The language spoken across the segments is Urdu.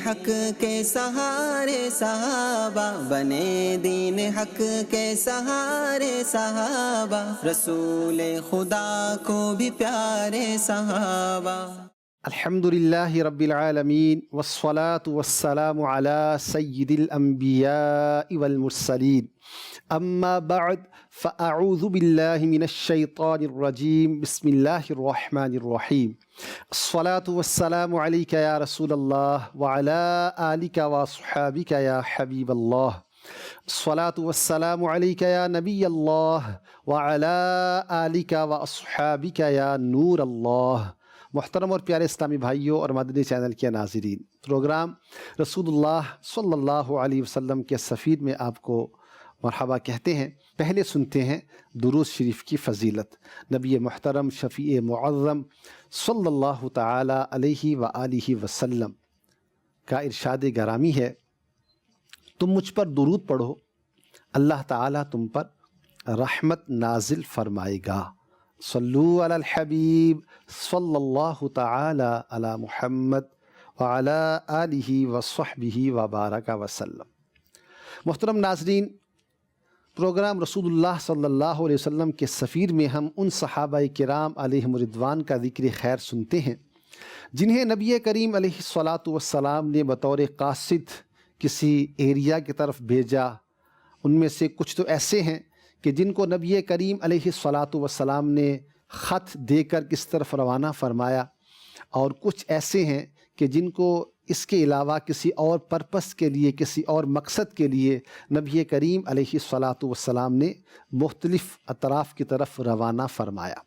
حق کے سہارے صحابہ، بنے دین حق کے سہارے صحابہ، رسول خدا کو بھی پیارے صحابہ۔ الحمدللہ رب العالمین والصلاة والسلام علی سید الانبیاء والمرسلین، اما بعد فاعوذ باللہ من الشیطان الرجیم، بسم اللہ الرحمن الرحیم۔ الصلاة والسلام علیک یا رسول اللہ وعلی آلک واصحابک یا حبیب اللہ۔ الصلاة والسلام علیک یا نبی اللہ وعلی آلک واصحابک یا نور اللہ۔ محترم اور پیارے اسلامی بھائیوں اور مدنی چینل کے ناظرین، پروگرام رسول اللہ صلی اللہ علیہ وسلم کے سفیر میں آپ کو مرحبا کہتے ہیں۔ پہلے سنتے ہیں درود شریف کی فضیلت۔ نبی محترم شفیع معظم صلی اللہ تعالی علیہ وآلہ وسلم کا ارشاد گرامی ہے، تم مجھ پر درود پڑھو، اللہ تعالیٰ تم پر رحمت نازل فرمائے گا۔ صلو علی الحبیب صلی اللہ تعالی علی محمد وعلی آلہ وصحبہ وبارک وسلم۔ محترم ناظرین، پروگرام رسول اللہ صلی اللہ علیہ وسلم کے سفیر میں ہم ان صحابہ کرام علیہم رضوان کا ذکر خیر سنتے ہیں جنہیں نبی کریم علیہ الصلاۃ والسلام نے بطور قاصد کسی ایریا کی طرف بھیجا۔ ان میں سے کچھ تو ایسے ہیں کہ جن کو نبی کریم علیہ الصلاۃ والسلام نے خط دے کر کس طرف روانہ فرمایا، اور کچھ ایسے ہیں کہ جن کو اس کے علاوہ کسی اور پرپس کے لیے، کسی اور مقصد کے لیے نبی کریم علیہ الصلاۃ والسلام نے مختلف اطراف کی طرف روانہ فرمایا۔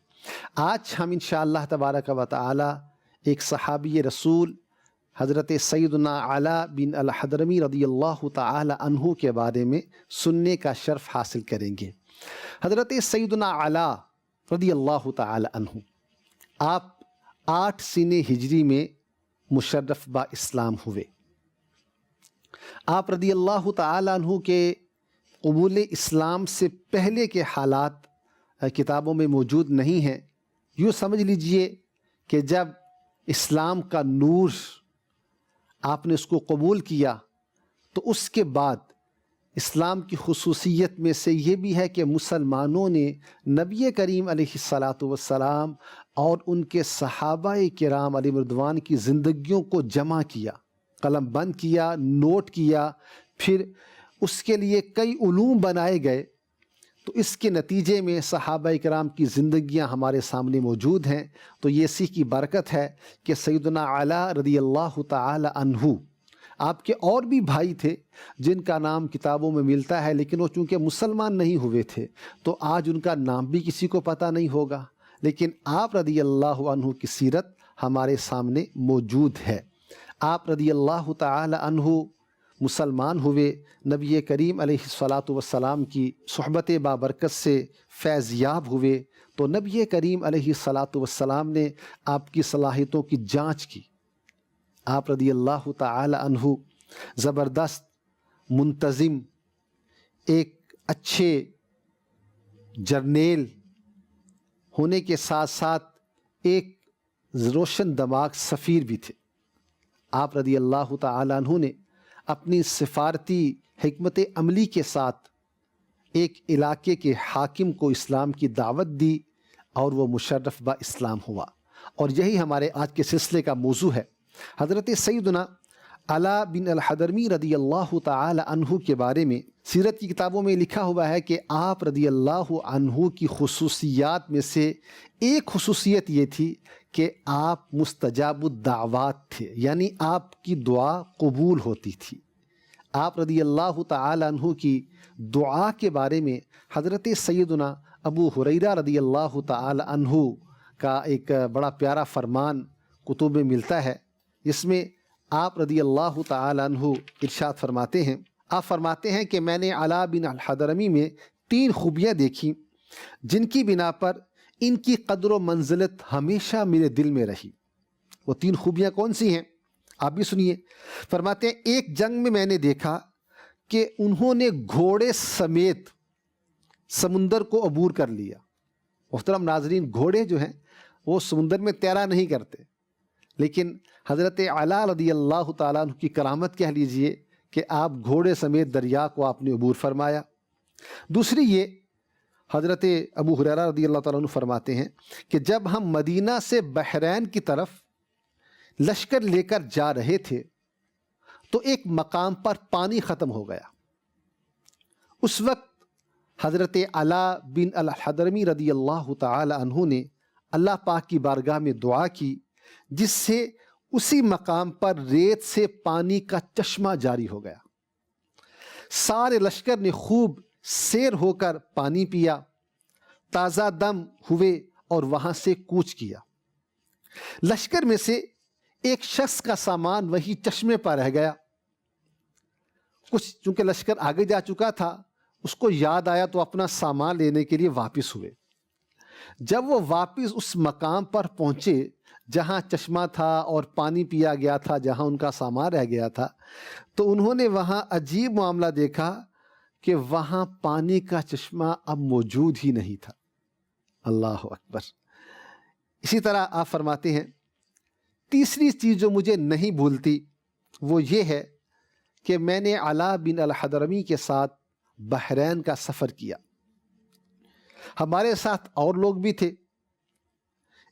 آج ہم انشاءاللہ تبارک و تعالی ایک صحابی رسول حضرت سیدنا علا بن الحضرمی رضی اللہ تعالی عنہ کے بارے میں سننے کا شرف حاصل کریں گے۔ حضرت سیدنا علا رضی اللہ تعالی عنہ، آپ 8 سنہ ہجری میں مشرف با اسلام ہوئے۔ آپ رضی اللہ تعالی عنہ کے قبول اسلام سے پہلے کے حالات کتابوں میں موجود نہیں ہیں۔ یوں سمجھ لیجئے کہ جب اسلام کا نور آپ نے اس کو قبول کیا تو اس کے بعد اسلام کی خصوصیت میں سے یہ بھی ہے کہ مسلمانوں نے نبی کریم علیہ الصلاۃ والسلام اور ان کے صحابہ کرام علیہ رضوان کی زندگیوں کو جمع کیا، قلم بند کیا، نوٹ کیا، پھر اس کے لیے کئی علوم بنائے گئے۔ تو اس کے نتیجے میں صحابہ کرام کی زندگیاں ہمارے سامنے موجود ہیں۔ تو یہ اسی کی برکت ہے کہ سیدنا علا رضی اللہ تعالی عنہ، آپ کے اور بھی بھائی تھے جن کا نام کتابوں میں ملتا ہے، لیکن وہ چونکہ مسلمان نہیں ہوئے تھے تو آج ان کا نام بھی کسی کو پتہ نہیں ہوگا، لیکن آپ رضی اللہ عنہ کی سیرت ہمارے سامنے موجود ہے۔ آپ رضی اللہ تعالی عنہ مسلمان ہوئے، نبی کریم علیہ الصلاۃ والسلام کی صحبت بابرکت سے فیض یاب ہوئے، تو نبی کریم علیہ الصلاۃ والسلام نے آپ کی صلاحیتوں کی جانچ کی۔ آپ رضی اللہ تعالی عنہ زبردست، منتظم، ایک اچھے جرنیل ہونے کے ساتھ ساتھ ایک روشن دماغ سفیر بھی تھے۔ آپ رضی اللہ تعالی عنہ نے اپنی سفارتی حکمت عملی کے ساتھ ایک علاقے کے حاکم کو اسلام کی دعوت دی اور وہ مشرف با اسلام ہوا، اور یہی ہمارے آج کے سلسلے کا موضوع ہے۔ حضرت سیدنا علا بن الحضرمی رضی اللہ تعالی عنہ کے بارے میں سیرت کی کتابوں میں لکھا ہوا ہے کہ آپ رضی اللہ عنہ کی خصوصیات میں سے ایک خصوصیت یہ تھی کہ آپ مستجاب الدعوات تھے، یعنی آپ کی دعا قبول ہوتی تھی۔ آپ رضی اللہ تعالی عنہ کی دعا کے بارے میں حضرت سیدنا ابو ہریرہ رضی اللہ تعالی عنہ کا ایک بڑا پیارا فرمان کتب میں ملتا ہے، جس میں آپ رضی اللہ تعالی عنہ ارشاد فرماتے ہیں، آپ فرماتے ہیں کہ میں نے علا بن الحضرمی میں 3 خوبیاں دیکھیں جن کی بنا پر ان کی قدر و منزلت ہمیشہ میرے دل میں رہی۔ وہ 3 خوبیاں کون سی ہیں؟ آپ بھی سنیے۔ فرماتے ہیں، ایک جنگ میں نے دیکھا کہ انہوں نے گھوڑے سمیت سمندر کو عبور کر لیا۔ محترم ناظرین، گھوڑے جو ہیں وہ سمندر میں تیرا نہیں کرتے، لیکن حضرت علا رضی اللہ تعالیٰ عنہ کی کرامت کہہ لیجئے کہ آپ گھوڑے سمیت دریا کو آپ نے عبور فرمایا۔ دوسری یہ حضرت ابو ہریرہ رضی اللہ تعالیٰ عنہ فرماتے ہیں کہ جب ہم مدینہ سے بحرین کی طرف لشکر لے کر جا رہے تھے تو ایک مقام پر پانی ختم ہو گیا۔ اس وقت حضرت علا بن الحضرمی رضی اللہ تعالی عنہ نے اللہ پاک کی بارگاہ میں دعا کی، جس سے اسی مقام پر ریت سے پانی کا چشمہ جاری ہو گیا۔ سارے لشکر نے خوب سیر ہو کر پانی پیا، تازہ دم ہوئے اور وہاں سے کوچ کیا۔ لشکر میں سے ایک شخص کا سامان وہی چشمے پر رہ گیا۔ کچھ چونکہ لشکر آگے جا چکا تھا، اس کو یاد آیا تو اپنا سامان لینے کے لیے واپس ہوئے۔ جب وہ واپس اس مقام پر پہنچے جہاں چشمہ تھا اور پانی پیا گیا تھا، جہاں ان کا سامان رہ گیا تھا، تو انہوں نے وہاں عجیب معاملہ دیکھا کہ وہاں پانی کا چشمہ اب موجود ہی نہیں تھا۔ اللہ اکبر۔ اسی طرح آپ فرماتے ہیں تیسری چیز جو مجھے نہیں بھولتی وہ یہ ہے کہ میں نے علا بن الحضرمی کے ساتھ بحرین کا سفر کیا۔ ہمارے ساتھ اور لوگ بھی تھے۔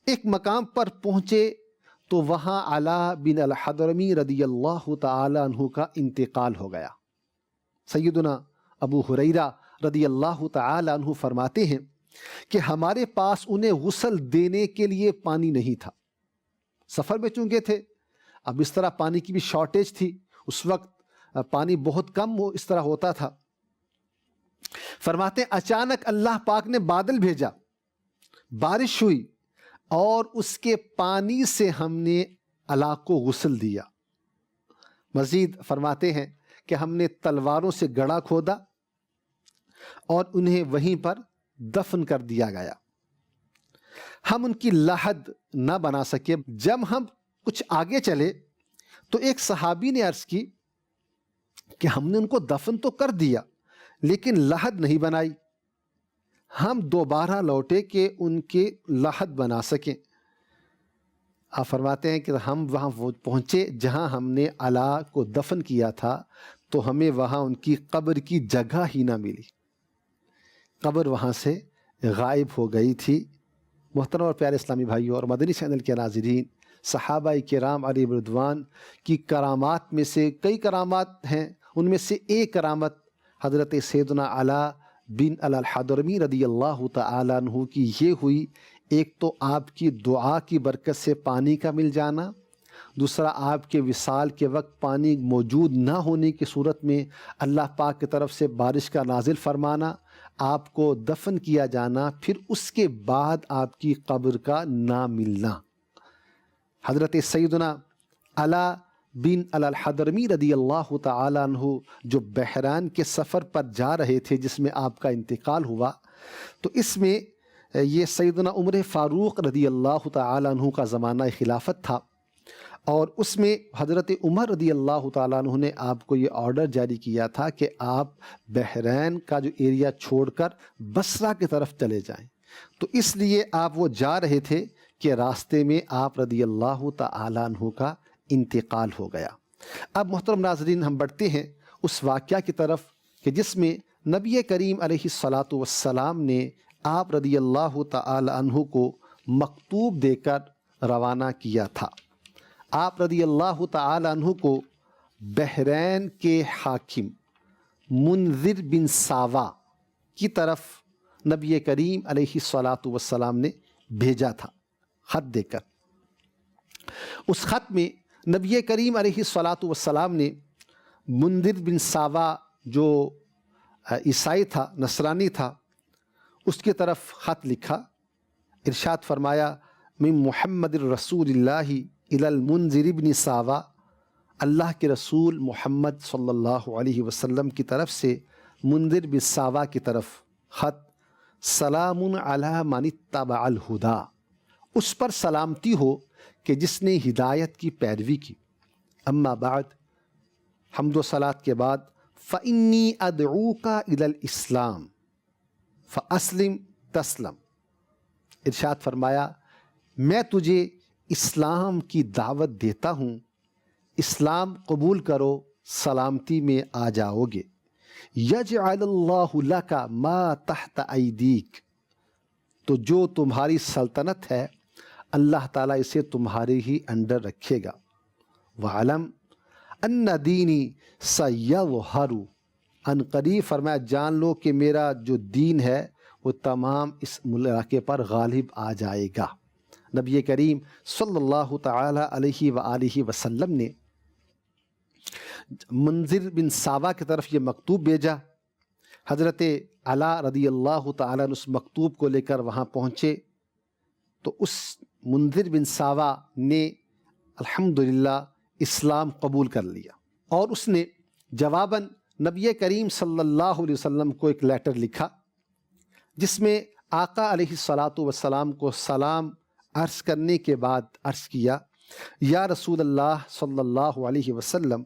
ایک مقام پر پہنچے تو وہاں علا بن الحضرمی رضی اللہ تعالی عنہ کا انتقال ہو گیا۔ سیدنا ابو ہریرہ رضی اللہ تعالی عنہ فرماتے ہیں کہ ہمارے پاس انہیں غسل دینے کے لیے پانی نہیں تھا۔ سفر میں چونکہ تھے، اب اس طرح پانی کی بھی شارٹیج تھی، اس وقت پانی بہت کم اس طرح ہوتا تھا۔ فرماتے ہیں اچانک اللہ پاک نے بادل بھیجا، بارش ہوئی اور اس کے پانی سے ہم نے علا کو غسل دیا۔ مزید فرماتے ہیں کہ ہم نے تلواروں سے گڑھا کھودا اور انہیں وہیں پر دفن کر دیا گیا۔ ہم ان کی لحد نہ بنا سکے۔ جب ہم کچھ آگے چلے تو ایک صحابی نے عرض کی کہ ہم نے ان کو دفن تو کر دیا لیکن لحد نہیں بنائی۔ ہم دوبارہ لوٹے کہ ان کے لحد بنا سکیں۔ آپ فرماتے ہیں کہ ہم وہاں پہنچے جہاں ہم نے علا کو دفن کیا تھا تو ہمیں وہاں ان کی قبر کی جگہ ہی نہ ملی، قبر وہاں سے غائب ہو گئی تھی۔ محترم اور پیارے اسلامی بھائیوں اور مدنی چینل کے ناظرین، صحابہ کرام علیہم رضوان کی کرامات میں سے کئی کرامات ہیں، ان میں سے ایک کرامت حضرت سیدنا علا بن الحضرمی رضی اللہ تعالیٰ عنہ کی یہ ہوئی، ایک تو آپ کی دعا کی برکت سے پانی کا مل جانا، دوسرا آپ کے وصال کے وقت پانی موجود نہ ہونے کی صورت میں اللہ پاک کی طرف سے بارش کا نازل فرمانا، آپ کو دفن کیا جانا، پھر اس کے بعد آپ کی قبر کا نہ ملنا۔ حضرت سیدنا علا بن الحضرمی رضی اللہ تعالیٰ عنہ جو بحرین کے سفر پر جا رہے تھے جس میں آپ کا انتقال ہوا، تو اس میں یہ سیدنا عمر فاروق رضی اللہ تعالیٰ عنہ کا زمانہ خلافت تھا، اور اس میں حضرت عمر رضی اللہ تعالیٰ عنہ نے آپ کو یہ آرڈر جاری کیا تھا کہ آپ بحرین کا جو ایریا چھوڑ کر بصرہ کی طرف چلے جائیں۔ تو اس لیے آپ وہ جا رہے تھے کہ راستے میں آپ رضی اللہ تعالیٰ عنہ کا انتقال ہو گیا۔ اب محترم ناظرین، ہم بڑھتے ہیں اس واقعہ کی طرف کہ جس میں نبی کریم علیہ الصلاۃ والسلام نے آپ رضی اللہ تعالی عنہ کو مکتوب دے کر روانہ کیا تھا۔ آپ رضی اللہ تعالی عنہ کو بحرین کے حاکم منذر بن ساوا کی طرف نبی کریم علیہ الصلاۃ والسلام نے بھیجا تھا خط دے کر۔ اس خط میں نبی کریم علیہ الصلاۃ والسلام نے منذر بن ساوا جو عیسائی تھا، نصرانی تھا، اس کی طرف خط لکھا۔ ارشاد فرمایا من محمد الرسول اللہ الی المنذر بن ساوا، اللہ کے رسول محمد صلی اللہ علیہ وسلم کی طرف سے منذر بن ساوا کی طرف خط، سلام علی من اتبع الہدی، اس پر سلامتی ہو کہ جس نے ہدایت کی پیروی کی۔ اما بعد، حمد و صلاۃ کے بعد، فإنی ادعوک الی الاسلام فاسلم تسلم، ارشاد فرمایا میں تجھے اسلام کی دعوت دیتا ہوں، اسلام قبول کرو، سلامتی میں آ جاؤ گے۔ یجعل اللہ لک ما تحت ایدیک، تو جو تمہاری سلطنت ہے اللہ تعالیٰ اسے تمہارے ہی انڈر رکھے گا۔ وعلم ان دینی سیظہر، ان قریب فرمایا جان لو کہ میرا جو دین ہے وہ تمام اس علاقے پر غالب آ جائے گا۔ نبی کریم صلی اللہ تعالی علیہ وآلہ وسلم نے منذر بن ساوا کی طرف یہ مکتوب بھیجا۔ حضرت علی رضی اللہ تعالیٰ نے اس مکتوب کو لے کر وہاں پہنچے تو اس منذر بن ساوا نے الحمدللہ اسلام قبول کر لیا، اور اس نے جواباً نبی کریم صلی اللہ علیہ وسلم کو ایک لیٹر لکھا جس میں آقا علیہ الصلاۃ کو سلام عرض کرنے کے بعد عرض کیا، یا رسول اللہ صلی اللہ علیہ وسلم،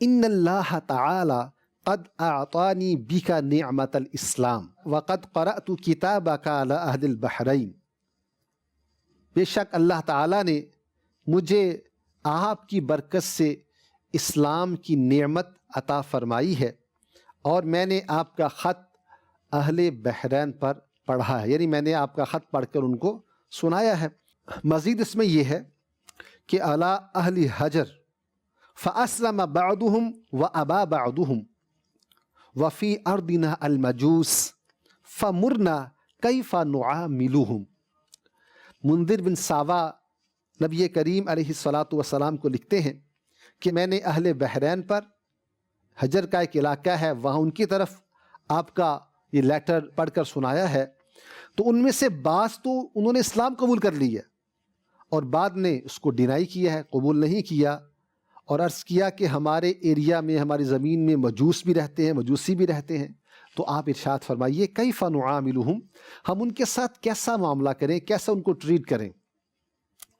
ان اللہ تعالی قد اعطانی بک نعمت الاسلام وقد قرأت کتابک علی عہد البحرین، بے شک اللہ تعالیٰ نے مجھے آپ کی برکت سے اسلام کی نعمت عطا فرمائی ہے، اور میں نے آپ کا خط اہل بحرین پر پڑھا ہے، یعنی میں نے آپ کا خط پڑھ کر ان کو سنایا ہے۔ مزید اس میں یہ ہے کہ علی اہل حجر فاسلم بعضهم وابا بعضهم وفی ارضنا المجوس فمرنا کیف نعاملهم۔ منذر بن ساوا نبی کریم علیہ الصلاۃ کو لکھتے ہیں کہ میں نے اہل بحرین پر، حجر کا ایک علاقہ ہے وہاں، ان کی طرف آپ کا یہ لیٹر پڑھ کر سنایا ہے، تو ان میں سے بعض تو انہوں نے اسلام قبول کر لی ہے اور بعد نے اس کو ڈینائی کیا ہے، قبول نہیں کیا، اور عرض کیا کہ ہمارے ایریا میں، ہماری زمین میں مجوس بھی رہتے ہیں، مجوسی بھی رہتے ہیں، تو آپ ارشاد فرمائیے کیف نعاملہم، ہم ان کے ساتھ کیسا معاملہ کریں، کیسا ان کو ٹریٹ کریں۔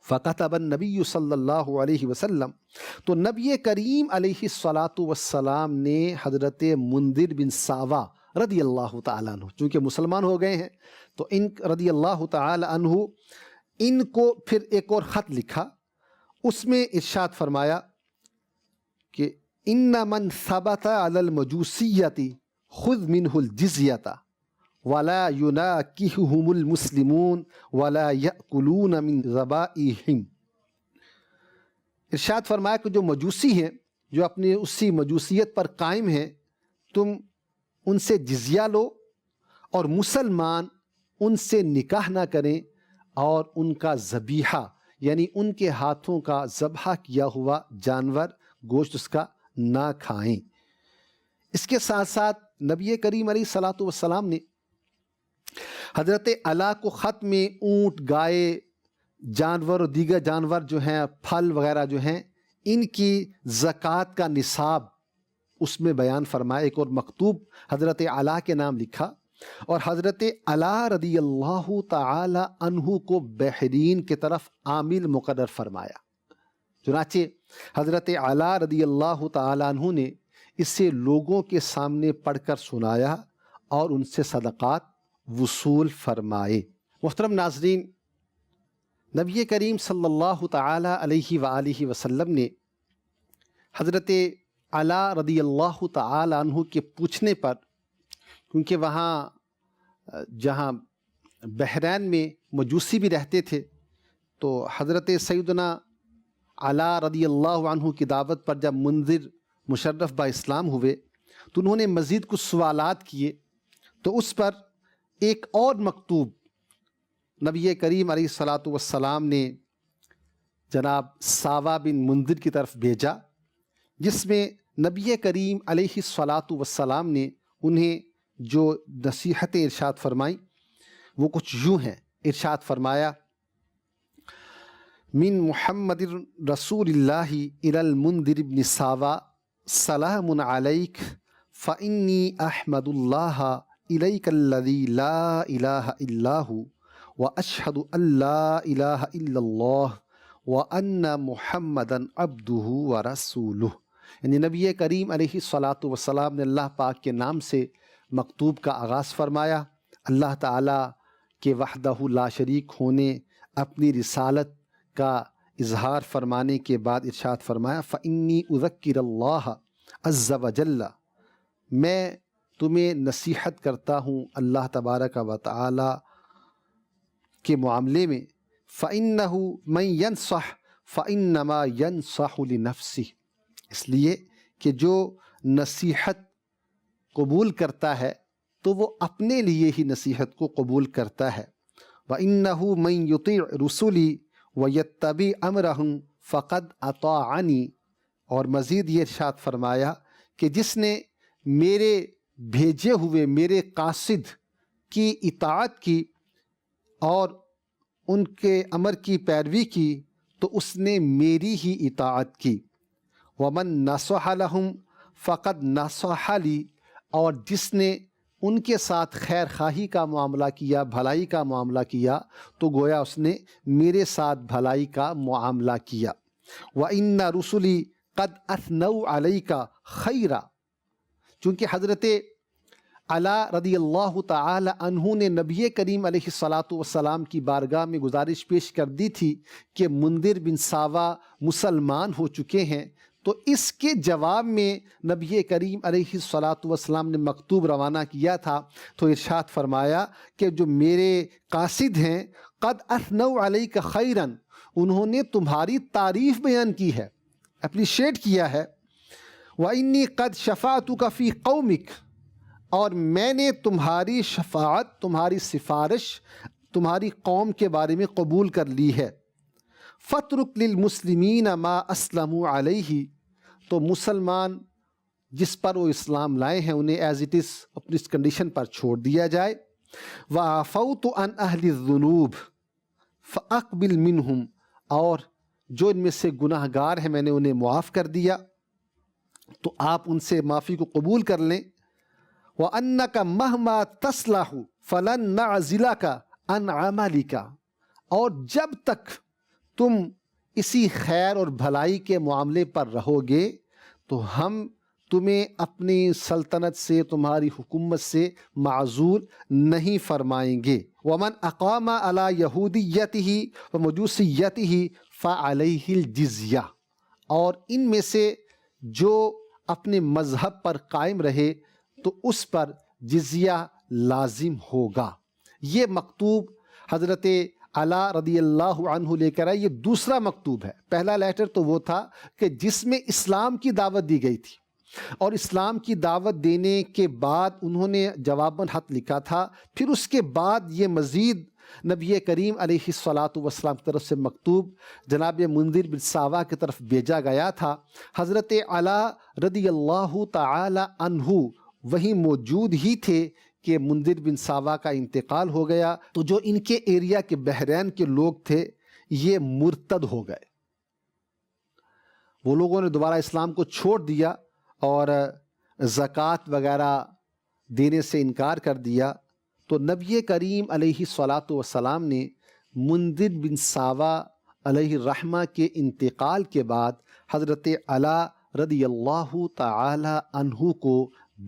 فکتب النبی صلی اللہ علیہ وسلم، تو نبی کریم علیہ الصلاۃ نے حضرت منذر بن ساوا رضی اللہ تعالیٰ عنہ، چونکہ مسلمان ہو گئے ہیں تو ان رضی اللہ تعالیٰ عنہ ان کو پھر ایک اور خط لکھا، اس میں ارشاد فرمایا کہ ان من ثبت علی المجوسیۃ خذ منہ الجزیۃ ولا یناکحہم المسلمون ولا یأکلون من ذبائحہم۔ ارشاد فرمایا کہ جو مجوسی ہیں، جو اپنی اسی مجوسیت پر قائم ہیں، تم ان سے جزیہ لو اور مسلمان ان سے نکاح نہ کریں اور ان کا ذبیحہ یعنی ان کے ہاتھوں کا ذبح کیا ہوا جانور گوشت اس کا نہ کھائیں۔ اس کے ساتھ ساتھ نبی کریم علیہ الصلاۃ والسلام نے حضرت علی کو خط میں اونٹ، گائے، جانور اور دیگر جانور جو ہیں، پھل وغیرہ جو ہیں، ان کی زکوٰۃ کا نصاب اس میں بیان فرمایا، ایک اور مکتوب حضرت علی کے نام لکھا، اور حضرت علی رضی اللہ تعالی عنہ کو بحرین کی طرف عامل مقرر فرمایا۔ چنانچہ حضرت علی رضی اللہ تعالی عنہ نے اسے لوگوں کے سامنے پڑھ کر سنایا اور ان سے صدقات وصول فرمائے۔ محترم ناظرین، نبی کریم صلی اللہ تعالی علیہ وآلہ وسلم نے حضرت علی رضی اللہ تعالی عنہ کے پوچھنے پر، کیونکہ وہاں جہاں بحرین میں مجوسی بھی رہتے تھے، تو حضرت سیدنا علی رضی اللہ عنہ کی دعوت پر جب منذر مشرف با اسلام ہوئے تو انہوں نے مزید کچھ سوالات کیے، تو اس پر ایک اور مکتوب نبی کریم علیہ الصلاۃ والسلام نے جناب ساوا بن منذر کی طرف بھیجا، جس میں نبی کریم علیہ الصلاۃ والسلام نے انہیں جو نصیحتیں ارشاد فرمائیں وہ کچھ یوں ہیں۔ ارشاد فرمایا، من محمد رسول اللہ الی المنذر بن ساوا سلام علیک فانی احمد اللہ الیک الذی لا الہ الا ہو واشہد ان لا الہ الا اللہ وان محمدا عبدہ ورسولہ۔ یعنی نبی کریم علیہ الصلاۃ والسلام نے اللہ پاک کے نام سے مکتوب کا آغاز فرمایا، اللہ تعالیٰ کے وحدہ لا شریک ہونے، اپنی رسالت کا اظہار فرمانے کے بعد ارشاد فرمایا فإنی اذکر اللہ عز وجل، میں تمہیں نصیحت کرتا ہوں اللہ تبارک و تعالی کے معاملے میں، فإنہ من ینصح فإنما ینصح لنفسہ، اس لیے کہ جو نصیحت قبول کرتا ہے تو وہ اپنے لیے ہی نصیحت کو قبول کرتا ہے، وإنہ من یطیع رسلی ویتبع امرہم فقد اطاعنی، اور مزید یہ ارشاد فرمایا کہ جس نے میرے بھیجے ہوئے میرے قاصد کی اطاعت کی اور ان کے امر کی پیروی کی تو اس نے میری ہی اطاعت کی، ومن نصح لہم فقد نصح لی، اور جس نے ان کے ساتھ خیر خواہی کا معاملہ کیا، بھلائی کا معاملہ کیا، تو گویا اس نے میرے ساتھ بھلائی کا معاملہ کیا۔ وَإِنَّ رُسُلِي قَدْ أَثْنَوْا عَلَيْكَ خَيْرًا، چونکہ حضرت علی رضی اللہ تعالی عنہ نے نبی کریم علیہ السلام کی بارگاہ میں گزارش پیش کر دی تھی کہ منذر بن ساوا مسلمان ہو چکے ہیں، تو اس کے جواب میں نبی کریم علیہ السلام نے مکتوب روانہ کیا تھا، تو ارشاد فرمایا کہ جو میرے قاصد ہیں قد اثنوا علیک خیرا، انہوں نے تمہاری تعریف بیان کی ہے، اپریشیٹ کیا ہے، وانی قد شفاعتک فی قومک، اور میں نے تمہاری شفاعت، تمہاری سفارش تمہاری قوم کے بارے میں قبول کر لی ہے، فَاتْرُكْ لِلْمُسْلِمِينَ مَا أَسْلَمُوا عَلَيْهِ، تو مسلمان جس پر وہ اسلام لائے ہیں انہیں ایز اٹ از اپنی اس کنڈیشن پر چھوڑ دیا جائے، وَعَفَوْتُ عَنْ أَهْلِ الذُّنُوبِ فَأَقْبِلْ مِنْهُمْ، اور جو ان میں سے گناہ گار ہیں میں نے انہیں معاف کر دیا تو آپ ان سے معافی کو قبول کر لیں، وَأَنَّكَ مَهْمَا تَصْلَحُ فَلَنْ نَعْزِلَكَ عَنْ عَمَلِكَ، اور جب تک تم اسی خیر اور بھلائی کے معاملے پر رہو گے تو ہم تمہیں اپنی سلطنت سے، تمہاری حکومت سے معزول نہیں فرمائیں گے، وَمَنْ أَقَامَ عَلَى يَهُودِيَّتِهِ وَمَجُوسِيَّتِهِ فَعَلَيْهِ الْجِزْيَةُ، اور ان میں سے جو اپنے مذہب پر قائم رہے تو اس پر جزیہ لازم ہوگا۔ یہ مکتوب حضرت علی رضی اللہ عنہ لے کر آئے، یہ دوسرا مکتوب ہے۔ پہلا لیٹر تو وہ تھا کہ جس میں اسلام کی دعوت دی گئی تھی، اور اسلام کی دعوت دینے کے بعد انہوں نے جواباً خط لکھا تھا، پھر اس کے بعد یہ مزید نبی کریم علیہ السلام کی طرف سے مکتوب جناب منذر بن ساوا کی طرف بھیجا گیا تھا۔ حضرت علی رضی اللہ تعالی عنہ وہیں موجود ہی تھے کہ منذر بن ساوا کا انتقال ہو گیا، تو جو ان کے ایریا کے بحرین کے لوگ تھے یہ مرتد ہو گئے، وہ لوگوں نے دوبارہ اسلام کو چھوڑ دیا اور زکوٰۃ وغیرہ دینے سے انکار کر دیا۔ تو نبی کریم علیہ السلام نے منذر بن ساوا علیہ الرحمہ کے انتقال کے بعد حضرت علی رضی اللہ تعالی عنہ کو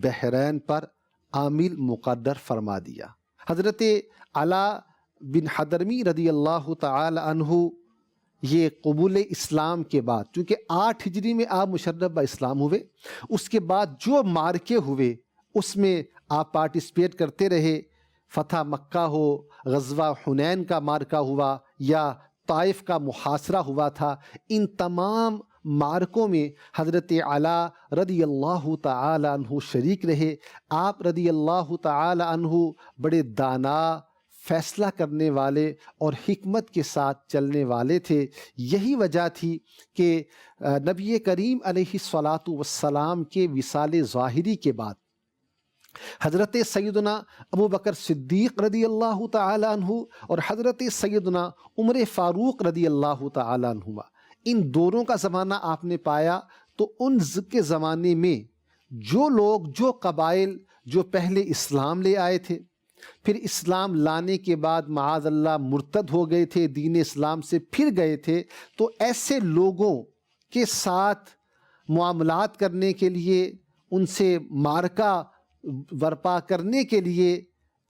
بحرین پر عامل مقرر فرما دیا۔ حضرت علی بن حضرمی رضی اللہ تعالی عنہ یہ قبول اسلام کے بعد، چونکہ 8 ہجری میں آپ مشرف با اسلام ہوئے، اس کے بعد جو مارکے ہوئے اس میں آپ پارٹیسپیٹ کرتے رہے، فتح مکہ ہو، غزوہ حنین کا مارکہ ہوا یا طائف کا محاصرہ ہوا تھا، ان تمام مارکوں میں حضرت علی رضی اللہ تعالی عنہ شریک رہے۔ آپ رضی اللہ تعالی عنہ بڑے دانا، فیصلہ کرنے والے اور حکمت کے ساتھ چلنے والے تھے۔ یہی وجہ تھی کہ نبی کریم علیہ السلام کے وصال ظاہری کے بعد حضرت سیدنا ابو بکر صدیق رضی اللہ تعالی عنہ اور حضرت سیدنا عمر فاروق رضی اللہ تعالی عنہ، ان دونوں کا زمانہ آپ نے پایا۔ تو ان کے زمانے میں جو لوگ، جو قبائل جو پہلے اسلام لے آئے تھے، پھر اسلام لانے کے بعد معاذ اللہ مرتد ہو گئے تھے، دین اسلام سے پھر گئے تھے، تو ایسے لوگوں کے ساتھ معاملات کرنے کے لیے، ان سے مارکہ برپا کرنے کے لیے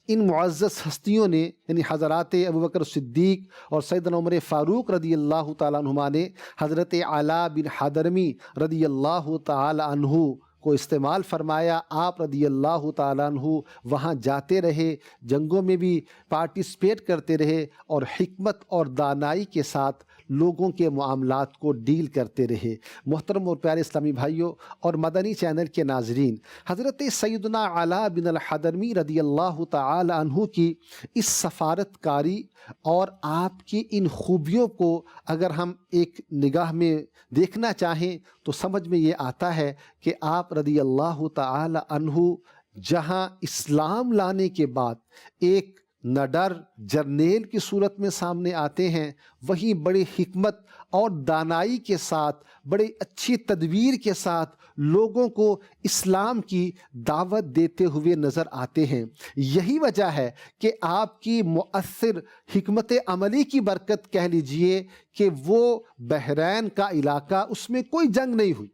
ان معزز ہستیوں نے یعنی حضرات ابوبکر صدیق اور سیدنا عمر فاروق رضی اللہ تعالیٰ عنہما نے حضرت علاء بن حضرمی رضی اللہ تعالیٰ عنہ کو استعمال فرمایا۔ آپ رضی اللہ تعالیٰ عنہ وہاں جاتے رہے، جنگوں میں بھی پارٹیسپیٹ کرتے رہے اور حکمت اور دانائی کے ساتھ لوگوں کے معاملات کو ڈیل کرتے رہے۔ محترم اور پیارے اسلامی بھائیوں اور مدنی چینل کے ناظرین، حضرت سیدنا علاء بن الحضرمی رضی اللہ تعالی عنہ کی اس سفارت کاری اور آپ کی ان خوبیوں کو اگر ہم ایک نگاہ میں دیکھنا چاہیں تو سمجھ میں یہ آتا ہے کہ آپ رضی اللہ تعالی عنہ جہاں اسلام لانے کے بعد ایک نڈر جرنیل کی صورت میں سامنے آتے ہیں، وہیں بڑی حکمت اور دانائی کے ساتھ، بڑی اچھی تدبیر کے ساتھ لوگوں کو اسلام کی دعوت دیتے ہوئے نظر آتے ہیں۔ یہی وجہ ہے کہ آپ کی مؤثر حکمت عملی کی برکت کہہ لیجئے کہ وہ بحرین کا علاقہ، اس میں کوئی جنگ نہیں ہوئی،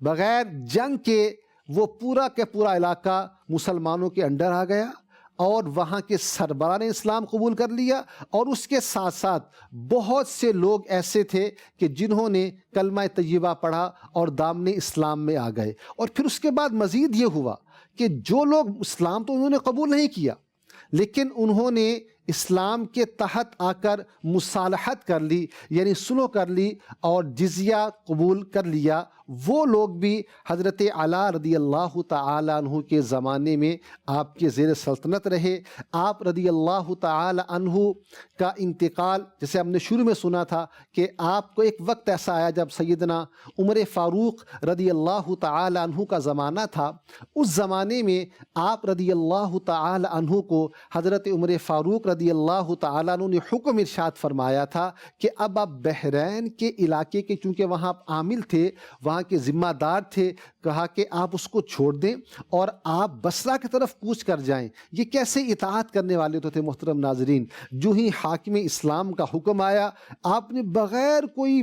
بغیر جنگ کے وہ پورا کے پورا علاقہ مسلمانوں کے انڈر آ گیا اور وہاں کے سربراہ نے اسلام قبول کر لیا، اور اس کے ساتھ ساتھ بہت سے لوگ ایسے تھے کہ جنہوں نے کلمہ طیبہ پڑھا اور دامن اسلام میں آ گئے۔ اور پھر اس کے بعد مزید یہ ہوا کہ جو لوگ اسلام تو انہوں نے قبول نہیں کیا، لیکن انہوں نے اسلام کے تحت آ کر مصالحت کر لی، یعنی سلو کر لی اور جزیہ قبول کر لیا، وہ لوگ بھی حضرت علاء رضی اللہ تعالی عنہ کے زمانے میں آپ کے زیر سلطنت رہے۔ آپ رضی اللہ تعالی عنہ کا انتقال جیسے ہم نے شروع میں سنا تھا کہ آپ کو ایک وقت ایسا آیا جب سیدنا عمر فاروق رضی اللہ تعالی عنہ کا زمانہ تھا، اس زمانے میں آپ رضی اللہ تعالی عنہ کو حضرت عمر فاروق رضی اللہ تعالیٰ عنہ نے حکم ارشاد فرمایا تھا کہ اب آپ بحرین کے علاقے کے، چونکہ وہاں آپ عامل تھے، وہاں کے ذمہ دار تھے، کہا کہ آپ اس کو چھوڑ دیں اور آپ بصرہ کی طرف کوچ کر جائیں۔ یہ کیسے اطاعت کرنے والے تو تھے محترم ناظرین، جو ہی حاکم اسلام کا حکم آیا آپ نے بغیر کوئی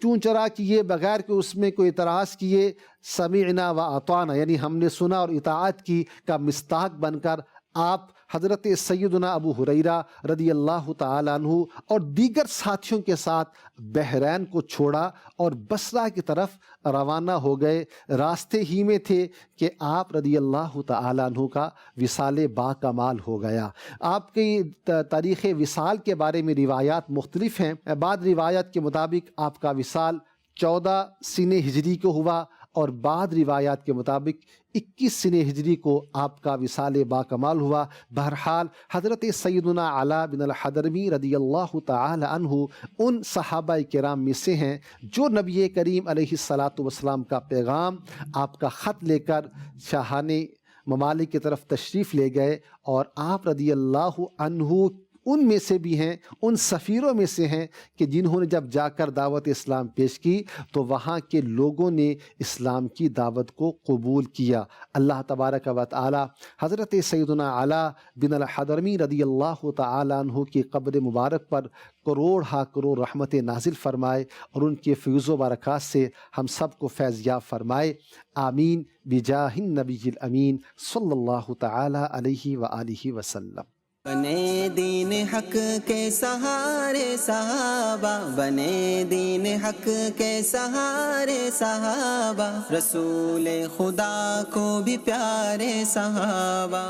چون چرا کیے، بغیر کہ اس میں کوئی اعتراض کیے، سمعنا و اطعنا یعنی ہم نے سنا اور اطاعت کی کا مصداق بن کر آپ حضرت سیدنا ابو ہریرہ رضی اللہ تعالیٰ عنہ اور دیگر ساتھیوں کے ساتھ بحرین کو چھوڑا اور بصرہ کی طرف روانہ ہو گئے۔ راستے ہی میں تھے کہ آپ رضی اللہ تعالیٰ عنہ کا وصال با کمال ہو گیا۔ آپ کی تاریخ وصال کے بارے میں روایات مختلف ہیں۔ بعض روایات کے مطابق آپ کا وصال 14 سنہ ہجری کو ہوا اور بعض روایات کے مطابق 21 سنہ ہجری کو آپ کا وصال با کمال ہوا۔ بہرحال حضرت سیدنا علاء بن الحضرمی رضی اللہ تعالی عنہ ان صحابہ کرام میں سے ہیں جو نبی کریم علیہ الصلاۃ والسلام کا پیغام، آپ کا خط لے کر شاہانہ ممالک کی طرف تشریف لے گئے، اور آپ رضی اللہ عنہ ان میں سے بھی ہیں، ان سفیروں میں سے ہیں کہ جنہوں نے جب جا کر دعوت اسلام پیش کی تو وہاں کے لوگوں نے اسلام کی دعوت کو قبول کیا۔ اللہ تبارک و تعالی حضرت سیدنا علاء بن الحضرمی رضی اللہ تعالی عنہ کی قبر مبارک پر کروڑ ہا کروڑ رحمت نازل فرمائے اور ان کے فیض و برکات سے ہم سب کو فیض یاب فرمائے، آمین بجاہ النبی الامین صلی اللہ تعالی علیہ وآلہ وسلم۔ بنے دین حق کے سہارے صحابہ، بنے دین حق کے سہارے صحابہ، رسول خدا کو بھی پیارے صحابہ۔